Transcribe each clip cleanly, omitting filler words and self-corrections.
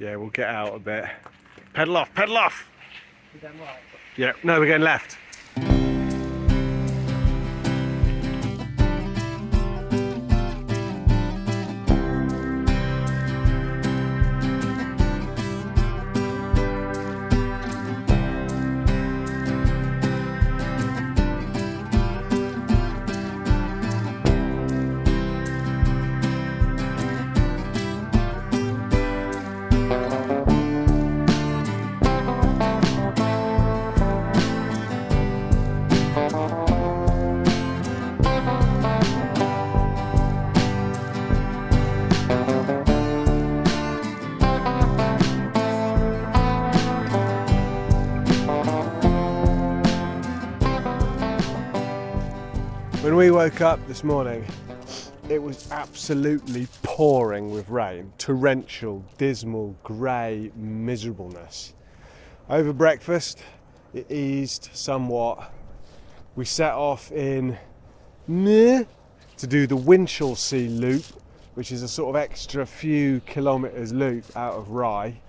Yeah, we'll get out a bit. Pedal off, pedal off! We're going right. Yeah, no, we're going left. When we woke up this morning, it was absolutely pouring with rain. Torrential, dismal, grey miserableness. Over breakfast, it eased somewhat. We set off in to do the Winchelsea loop, which is a sort of extra few kilometres loop out of Rye.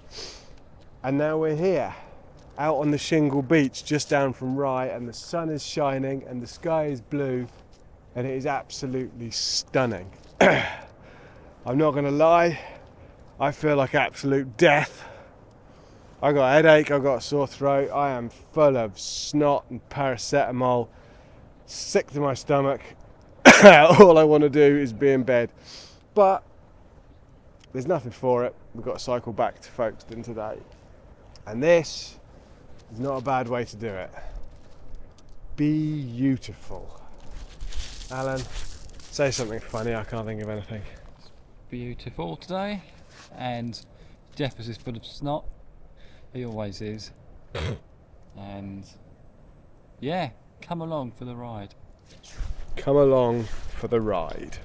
And now we're here, out on the shingle beach just down from Rye, and the sun is shining and the sky is blue. And it is absolutely stunning. I'm not going to lie, I feel like absolute death. I got a headache, I got a sore throat, I am full of snot and paracetamol, sick to my stomach. All I want to do is be in bed. But there's nothing for it. We've got to cycle back to Folkestone today. And this is not a bad way to do it. Beautiful. Alan, say something funny, I can't think of anything. It's beautiful today, and Jeff is full of snot. He always is. And yeah, come along for the ride. Come along for the ride.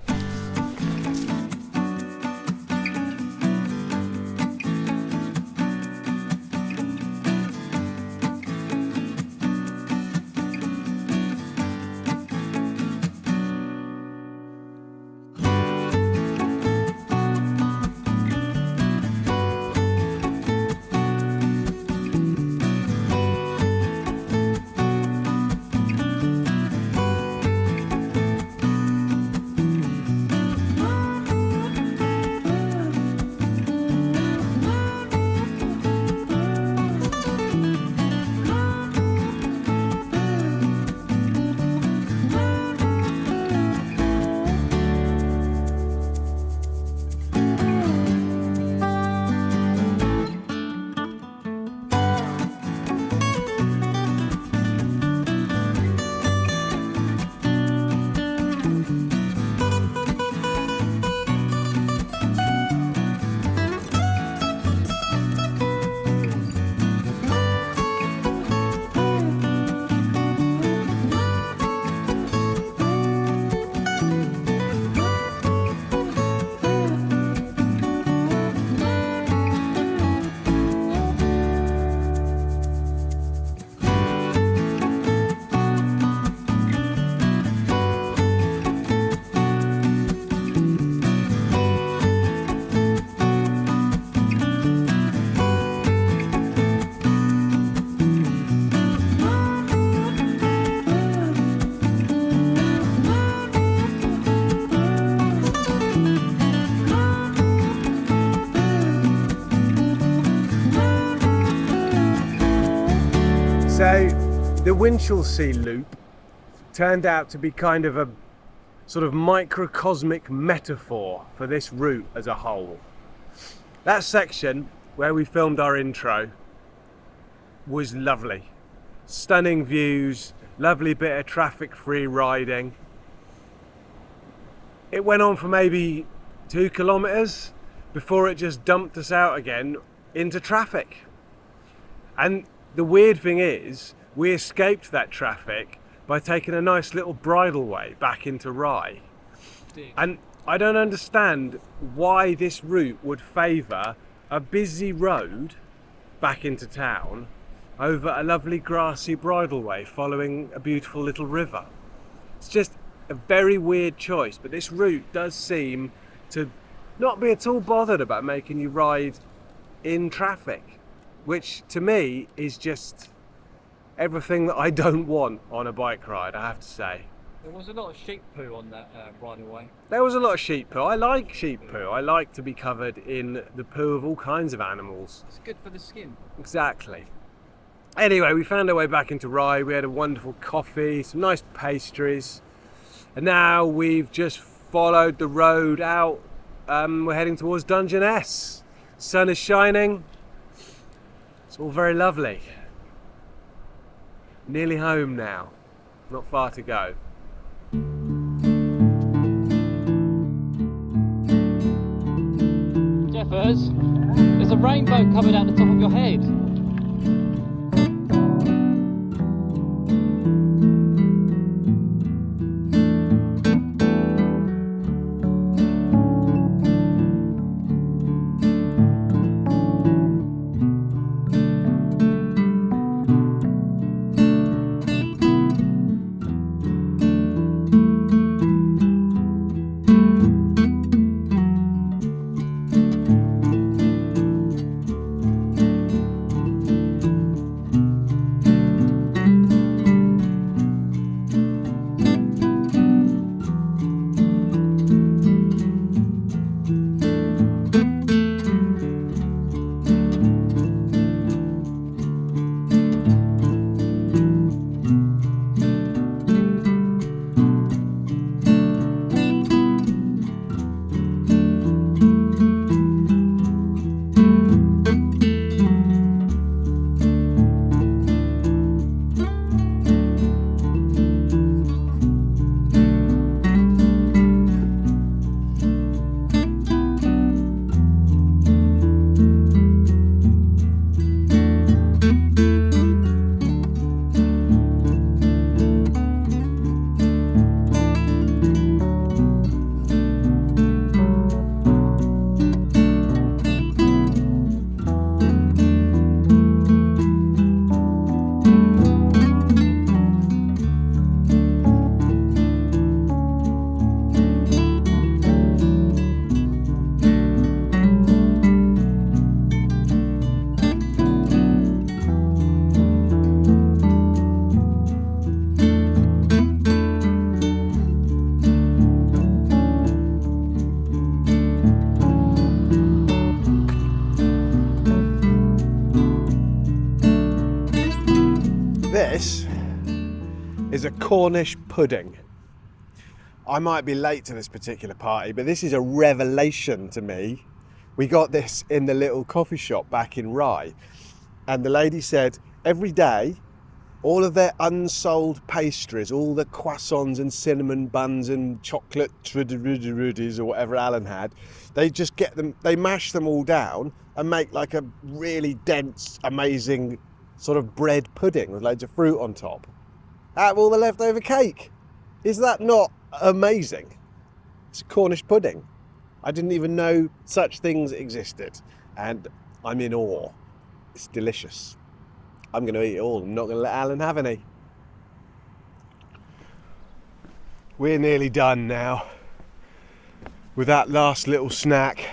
So the Winchelsea loop turned out to be kind of a sort of microcosmic metaphor for this route as a whole. That section where we filmed our intro was lovely. Stunning views, lovely bit of traffic-free riding. It went on for maybe 2 kilometres before it just dumped us out again into traffic. And the weird thing is, we escaped that traffic by taking a nice little bridleway back into Rye. And I don't understand why this route would favour a busy road back into town over a lovely grassy bridleway following a beautiful little river. It's just a very weird choice, but this route does seem to not be at all bothered about making you ride in traffic, which to me is just everything that I don't want on a bike ride, I have to say. There was a lot of sheep poo on that right away. There was a lot of sheep poo. I like sheep poo. I like to be covered in the poo of all kinds of animals. It's good for the skin. Exactly. Anyway, we found our way back into Rye. We had a wonderful coffee, some nice pastries, and now we've just followed the road out. We're heading towards Dungeness. Sun is shining. It's all very lovely. Nearly home now. Not far to go. Jeffers, there's a rainbow coming out the top of your head. This is a Cornish pudding. I might be late to this particular party, but this is a revelation to me. We got this in the little coffee shop back in Rye, and the lady said every day all of their unsold pastries, all the croissants and cinnamon buns and chocolate trudies or whatever Alan had, they just get them, they mash them all down and make like a really dense, amazing sort of bread pudding with loads of fruit on top out of all the leftover cake. Is that not amazing? It's a Cornish pudding. I didn't even know such things existed, and I'm in awe. It's delicious. I'm going to eat it all. I'm not going to let Alan have any. We're nearly done now. With that last little snack,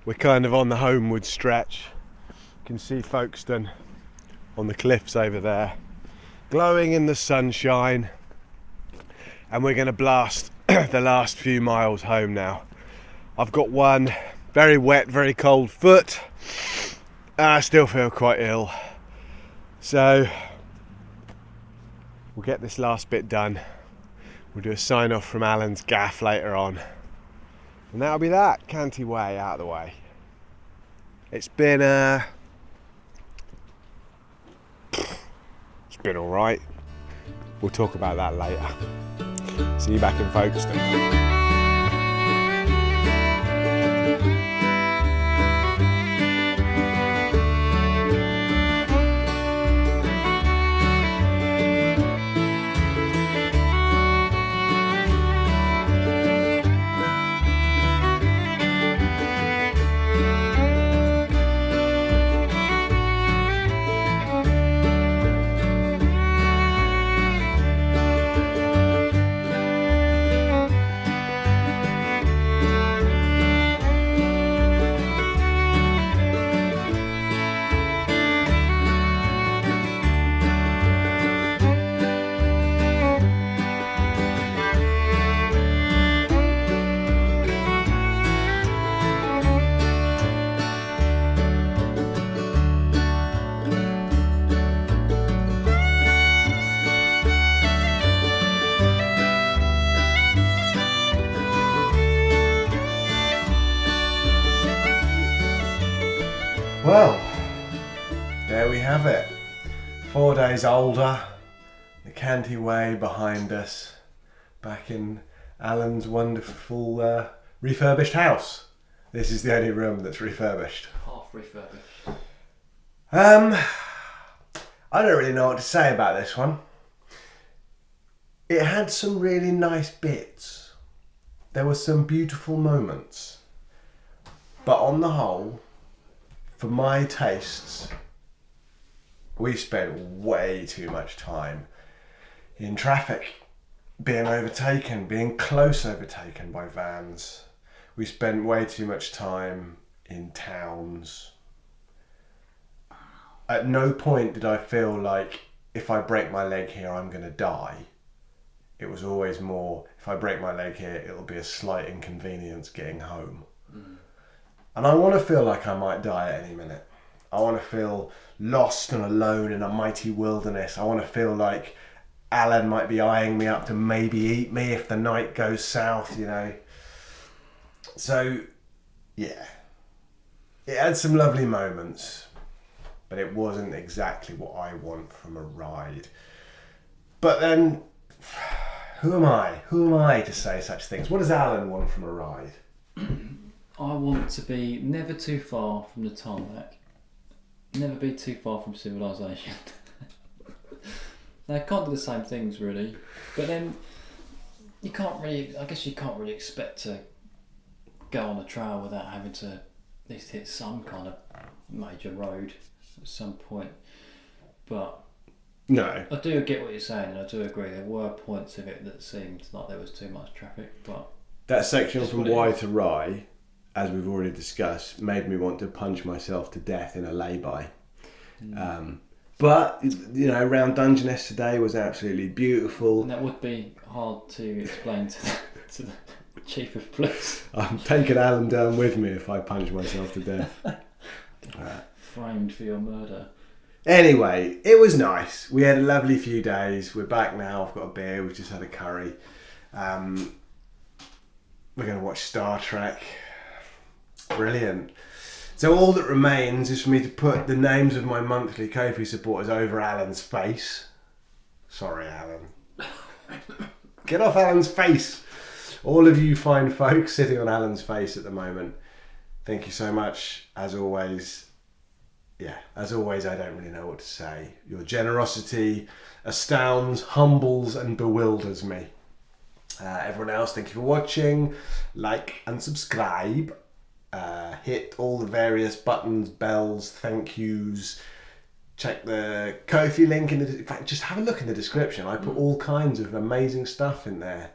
we're kind of on the homeward stretch. You can see Folkestone on the cliffs over there, glowing in the sunshine, and we're going to blast the last few miles home now. I've got one very wet, very cold foot, and I still feel quite ill, so we'll get this last bit done. We'll do a sign off from Alan's gaff later on, and that'll be that. Cantii Way out of the way. It's been all right. We'll talk about that later. See you back in Folkestone. Well, there we have it. 4 days older, the Cantii Way behind us, back in Alan's wonderful refurbished house. This is the only room that's refurbished. Half refurbished. I don't really know what to say about this one. It had some really nice bits. There were some beautiful moments. But on the whole, for my tastes, we spent way too much time in traffic, being overtaken, being close overtaken by vans. We spent way too much time in towns. At no point did I feel like if I break my leg here, I'm going to die. It was always more, if I break my leg here, it'll be a slight inconvenience getting home. And I want to feel like I might die at any minute. I want to feel lost and alone in a mighty wilderness. I want to feel like Alan might be eyeing me up to maybe eat me if the night goes south, you know. So, yeah. It had some lovely moments, but it wasn't exactly what I want from a ride. But then, who am I? Who am I to say such things? What does Alan want from a ride? I want to be never too far from the tarmac, never be too far from civilization. They can't do the same things really, but then you can't really, I guess you can't really expect to go on a trail without having to at least hit some kind of major road at some point. But No. I do get what you're saying, and I do agree there were points of it that seemed like there was too much traffic, but That section That's from what it Y is. to Rye, as we've already discussed, made me want to punch myself to death in a lay-by. But, you know, around Dungeness today was absolutely beautiful. and that would be hard to explain to the chief of police. I'm taking Alan down with me if I punch myself to death. Framed for your murder. Anyway, it was nice. We had a lovely few days. We're back now. I've got a beer. We've just had a curry. We're going to watch Star Trek. Brilliant. So all that remains is for me to put the names of my monthly Ko-fi supporters over Alan's face. Sorry, Alan. Get off Alan's face. All of you fine folks sitting on Alan's face at the moment. Thank you so much. As always, I don't really know what to say. Your generosity astounds, humbles and bewilders me. Everyone else, thank you for watching. Like and subscribe. Hit all the various buttons, bells, thank yous. Check the Ko-fi link in fact, just have a look in the description. I put all kinds of amazing stuff in there.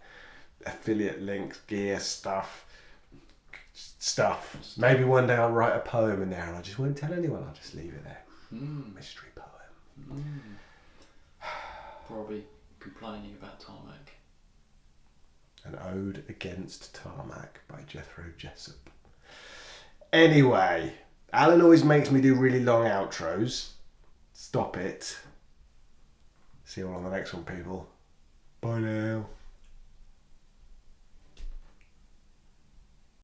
Affiliate links, gear, stuff. Maybe one day I'll write a poem in there and I just won't tell anyone. I'll just leave it there. Mystery poem. Probably complaining about tarmac. An Ode Against Tarmac by Jethro Jessup. Anyway, Alan always makes me do really long outros. Stop it. See you all on the next one, people. Bye now.